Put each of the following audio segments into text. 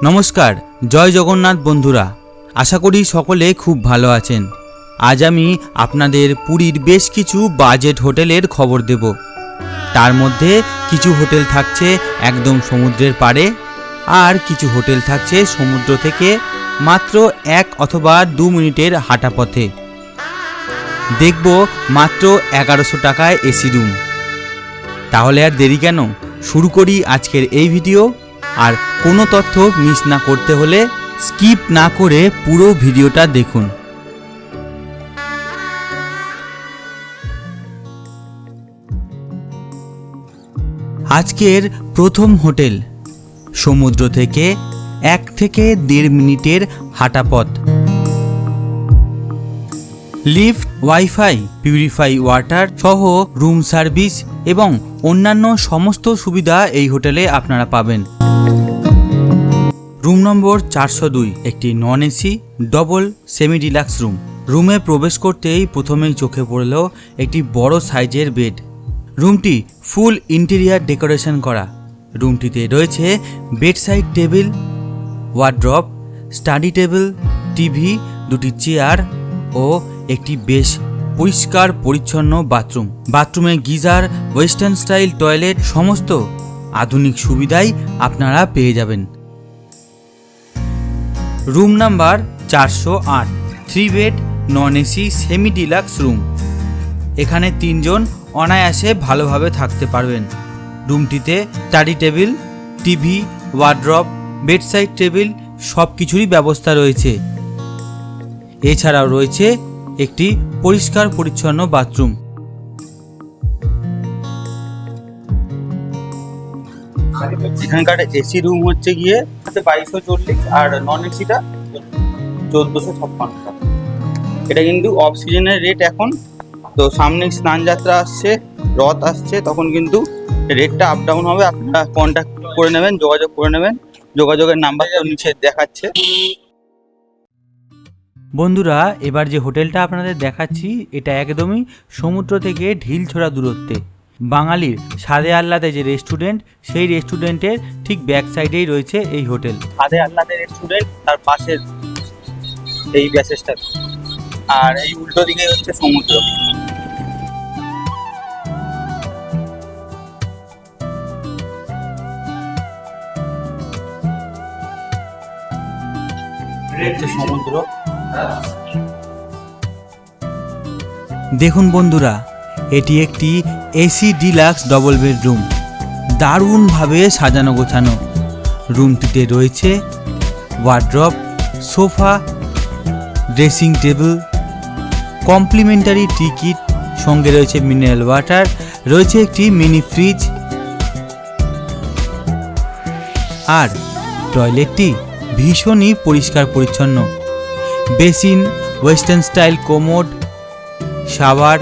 নমস্কার, জয় জগন্নাথ বন্ধুরা। আশা করি সকলে খুব ভালো আছেন। আজ আমি আপনাদের পুরীর বেশ কিছু বাজেট হোটেলের খবর দেব। তার মধ্যে কিছু হোটেল থাকছে একদম সমুদ্রের পাড়ে, আর কিছু হোটেল থাকছে সমুদ্র থেকে মাত্র 1 অথবা 2 মিনিটের হাঁটা পথে। দেখব মাত্র 1100 টাকায় এসি রুম। তাহলে আর দেরি কেন, শুরু করি আজকের এই ভিডিও। আর কোনো তথ্য মিস না করতে হলে স্কিপ না করে পুরো ভিডিওটা দেখুন। আজকের প্রথম হোটেল, সমুদ্র থেকে 1 থেকে 1.5 মিনিটের হাঁটা পথ। লিফট, ওয়াইফাই, পিউরিফাই ওয়াটার সহ রুম সার্ভিস এবং অন্যান্য সমস্ত সুবিধা এই হোটেলে আপনারা পাবেন। রুম নম্বর 402, একটি non AC double semi deluxe room. রুমে প্রবেশ করতেই প্রথমেই চোখে পড়ল একটি বড় সাইজের বেড। রুমটি ফুল ইন্টেরিয়ার ডেকোরেশন করা। রুমটিতে রয়েছে bedside table, wardrobe, study table, TV, 2টি চেয়ার ও একটি বেশ পরিষ্কার পরিচ্ছন্ন বাথরুম। বাথরুমে গিজার, ওয়েস্টার্ন স্টাইল টয়লেট, সমস্ত আধুনিক সুবিধাই আপনারা পেয়ে যাবেন। Room number 408, 3 bed non AC semi deluxe room. এখানে 3 জন অনায়াসে ভালোভাবে থাকতে পারবেন। রুমটিতে study table, TV, wardrobe, bedside table সব কিছুরই ব্যবস্থা রয়েছে। এছাড়াও রয়েছে একটি পরিষ্কার পরিচ্ছন্ন বাথরুম। এখানকার এসি রুম হচ্ছে গিয়ে 2240 আর নন এসিটা 1456 টাকা। এটা কিন্তু অফ সিজনের রেট এখন। তো সামনে স্নান যাত্রা আসছে, রথ আসছে, তখন কিন্তু রেটটা আপ ডাউন হবে। আপনারা কন্ট্যাক্ট করে নেবেন, যোগাযোগ করে নেবেন। যোগাযোগের নাম্বারটা নিচে দেখাচ্ছে। বন্ধুরা, এবার যে হোটেলটা আপনাদের দেখাচ্ছি এটা একদমই সমুদ্র থেকে ঢিল ছোড়া দূরত্বে। বাঙালির স্বাদে আহ্লাদে যে রেস্টুরেন্ট, সেই রেস্টুরেন্টের ঠিক ব্যাক সাইডেই রয়েছে এই হোটেল। স্বাদে আহ্লাদের রেস্টুরেন্ট, তার পাশের এই প্যাসেজটা, আর এই উল্টো দিকে হচ্ছে সমুদ্র। সমুদ্র। দেখুন বন্ধুরা, এটি একটি এসি ডিলাক্স ডবল বেডরুম। দারুণভাবে সাজানো গোছানো। রুমটিতে রয়েছে wardrobe, sofa, dressing table, complimentary ticket, সঙ্গে রয়েছে মিনারেল ওয়াটার, রয়েছে একটি মিনি ফ্রিজ। আর টয়লেটটি ভীষণই পরিষ্কার পরিচ্ছন্ন। Basin, western style commode, shower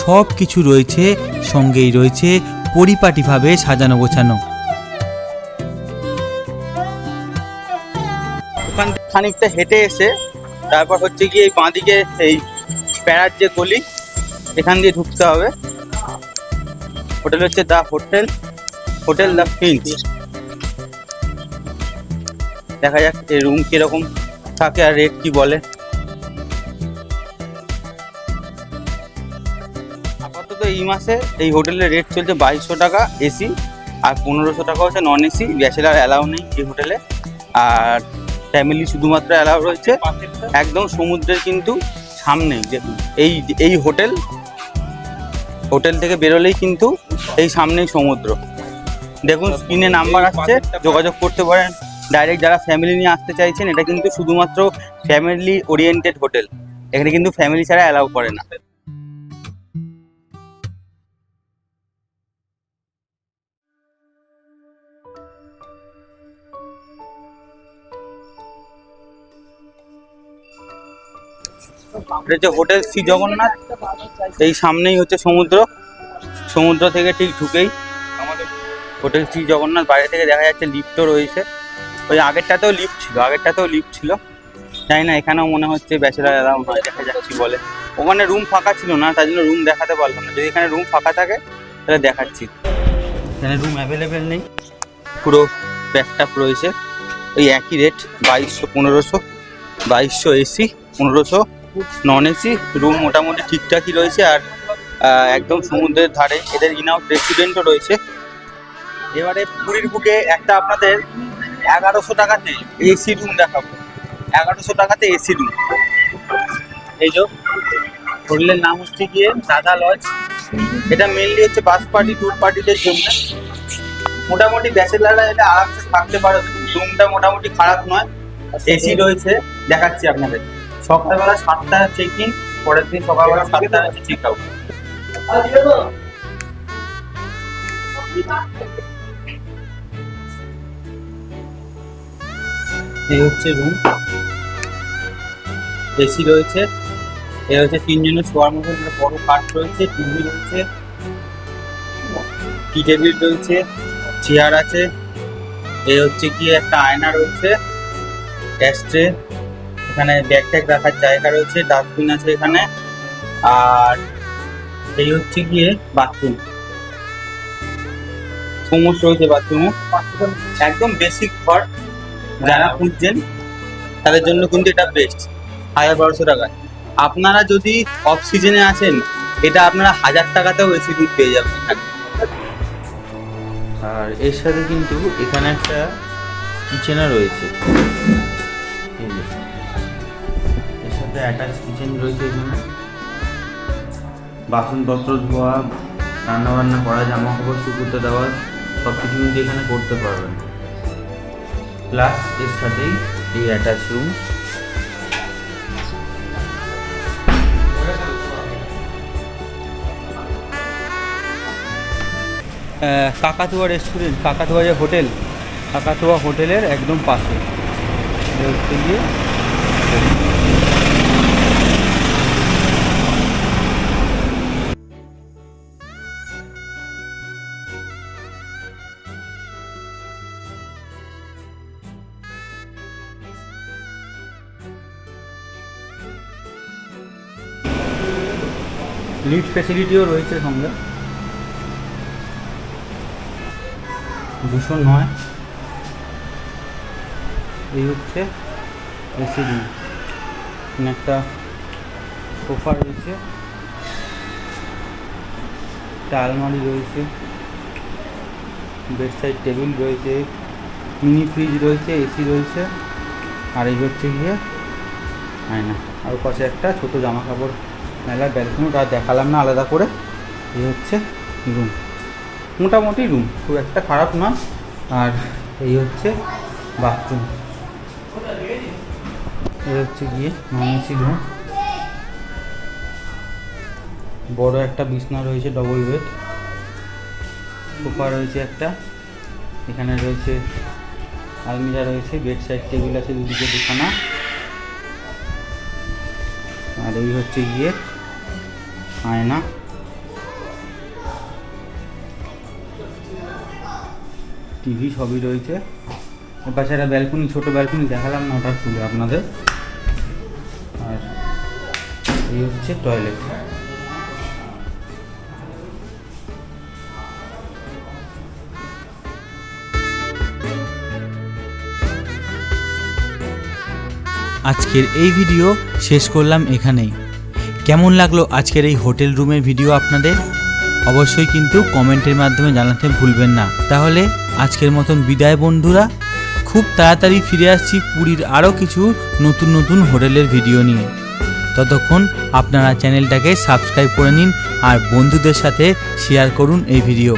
সব কিছু রয়েছে। সঙ্গেই রয়েছে পরিপাটিভাবে সাজানো গোছানো। ওখান থেকে খানিকটা হেঁটে এসে তারপর হচ্ছে গিয়ে এই বাঁদিকে এই প্যারার যে গলি, এখান দিয়ে ঢুকতে হবে। হোটেল হচ্ছে দ্য হোটেল দ্য ফিঞ্চ। দেখা যাক এই রুম কিরকম থাকে আর রেট কি বলে। আপাতত এই মাসে এই হোটেলের রেট চলছে 2200 টাকা এসি, আর 1500 টাকা হচ্ছে নন এসি। ব্যাচেলার অ্যালাউ নেই এই হোটেলে, আর ফ্যামিলি শুধুমাত্র অ্যালাউ রয়েছে। একদম সমুদ্রের কিন্তু সামনে দেখুন এই হোটেল থেকে বেরোলেই কিন্তু এই সামনেই সমুদ্র। দেখুন স্ক্রিনে নাম্বার আসছে, যোগাযোগ করতে পারেন ডাইরেক্ট যারা ফ্যামিলি নিয়ে আসতে চাইছেন। এটা কিন্তু শুধুমাত্র ফ্যামিলি ওরিয়েন্টেড হোটেল, এখানে কিন্তু ফ্যামিলি ছাড়া অ্যালাউ করে না। এটা হচ্ছে হোটেল শ্রী জগন্নাথ। এই সামনেই হচ্ছে সমুদ্র থেকে ঠিক ঢুকেই আমাদের হোটেল শ্রী জগন্নাথ। বাইরে থেকে দেখা যাচ্ছে লিফটও রয়েছে। ওই আগেরটাতেও লিফট ছিল। জানি না এখানেও মনে হচ্ছে ব্যাচেলার অ্যালাউ নয়, দেখা যাচ্ছি বলে। ওখানে রুম ফাঁকা ছিল না, তাই জন্য রুম দেখাতে পারলাম না। যদি এখানে রুম ফাঁকা থাকে তাহলে দেখাচ্ছি। এখানে রুম অ্যাভেলেবেল নেই, পুরো ব্যাকটাপ রয়েছে। ওই একই rate 2200 AC, 1500 non AC. Room মোটামুটি ঠিকঠাকই রয়েছে আর একদম সমুদ্রের ধারে। এদের ইনআউট রেস্টুরেন্টও রয়েছে। এবারে পুরীর বুকে একটা আপনাদের 1100 টাকাতে এসি রুম দেখাবো। 1100 টাকাতে এসি রুম। এই যে হোটেলের নাম হচ্ছে গিয়ে দাদা লজ। এটা মেনলি হচ্ছে বাস পার্টি, ট্যুর পার্টিদের জন্য। মোটামুটি ব্যাচেলাররা এটা আরামসে থাকতে পারে। রুমটা মোটামুটি খারাপ নয়, এসি রয়েছে। দেখাচ্ছি আপনাদের। সকালবেলা 7টা চেক ইন, পরের দিন সকালবেলা 7টা হচ্ছে চেক আউট। এই হচ্ছে রুম, এসি রয়েছে। এ হচ্ছে 3 জনের শোয়ার মতো একটা বড় খাট রয়েছে, টিভি রয়েছে, টি টেবিল রয়েছে, চেয়ার আছে। এই হচ্ছে কি একটা আয়না রয়েছে, অ্যাশট্রে, এখানে ব্যাগ ট্যাগ রাখার জায়গা রয়েছে, ডাস্টবিন আছে এখানে। আর এই হচ্ছে গিয়ে বাথরুম, সমস্ত রয়েছে বাথরুমে। একদম বেসিক ঘর যারা খুঁজছেন তাদের জন্য কিন্তু এটা বেস্ট। 1200 টাকায় আপনারা যদি অফ সিজনে আসেন, এটা আপনারা 1000 টাকাতেও এসি রুম পেয়ে যাবেন এখানে। আর এর সাথে কিন্তু এখানে একটা কিচেনও রয়েছে। এই যে, এর সাথে অ্যাটাচ কিচেন রয়েছে। এখানে বাসনপত্র ধোয়া, রান্নাবান্না করা, জামা কাপড় শুকোতে দেওয়া সব কিছু কিন্তু এখানে করতে পারবেন। প্লাস এর সাথেই এই অ্যাটাচ রুম। কাকাতুয়া রেস্টুরেন্ট, কাকাতুয়া যে হোটেল, কাকাতুয়া হোটেলের একদম পাশে হচ্ছে গিয়ে লিফট ফ্যাসিলিটিও রয়েছে সঙ্গে। 209। এই হচ্ছে এসি রুম। এখানে একটা সোফা রয়েছে, একটা আলমারি রয়েছে, বেড সাইড টেবিল রয়েছে, মিনি ফ্রিজ রয়েছে, এসি রয়েছে। আর এই হচ্ছে গিয়ে আয়না। আর পাশে একটা ছোট জামা কাপড় মেলার ব্যালকনি, ওটা দেখালাম না আলাদা করে। এই হচ্ছে রুম, মোটামুটি রুম, খুব একটা খারাপ নয়। আর এই হচ্ছে বাথরুম। এই হচ্ছে গিয়ে নন এসি রুম। বড় একটা বিছনা রয়েছে, ডবল বেড, সোফা রয়েছে একটা, এখানে রয়েছে আলমিরা রয়েছে, বেড সাইড টেবিল আছে দুদিকে দুখানা। আর এই হচ্ছে গিয়ে আয়না। টিভি সবই রয়েছে। এর পাশে একটা ব্যালকনি, ছোট ব্যালকনি দেখালাম না, ওটা খুলে আপনাদের। আর এই হচ্ছে টয়লেট। আজকের এই ভিডিও শেষ করলাম এখানেই। কেমন লাগলো আজকের এই হোটেল রুমের ভিডিও আপনাদের? অবশ্যই কিন্তু কমেন্টের মাধ্যমে জানাতে ভুলবেন না। তাহলে আজকের মতন বিদায় বন্ধুরা। খুব তাড়াতাড়ি ফিরে আসছি পুরীর আরও কিছু নতুন নতুন হোটেলের ভিডিও নিয়ে। ততক্ষণ আপনারা চ্যানেলটাকে সাবস্ক্রাইব করে নিন আর বন্ধুদের সাথে শেয়ার করুন এই ভিডিও।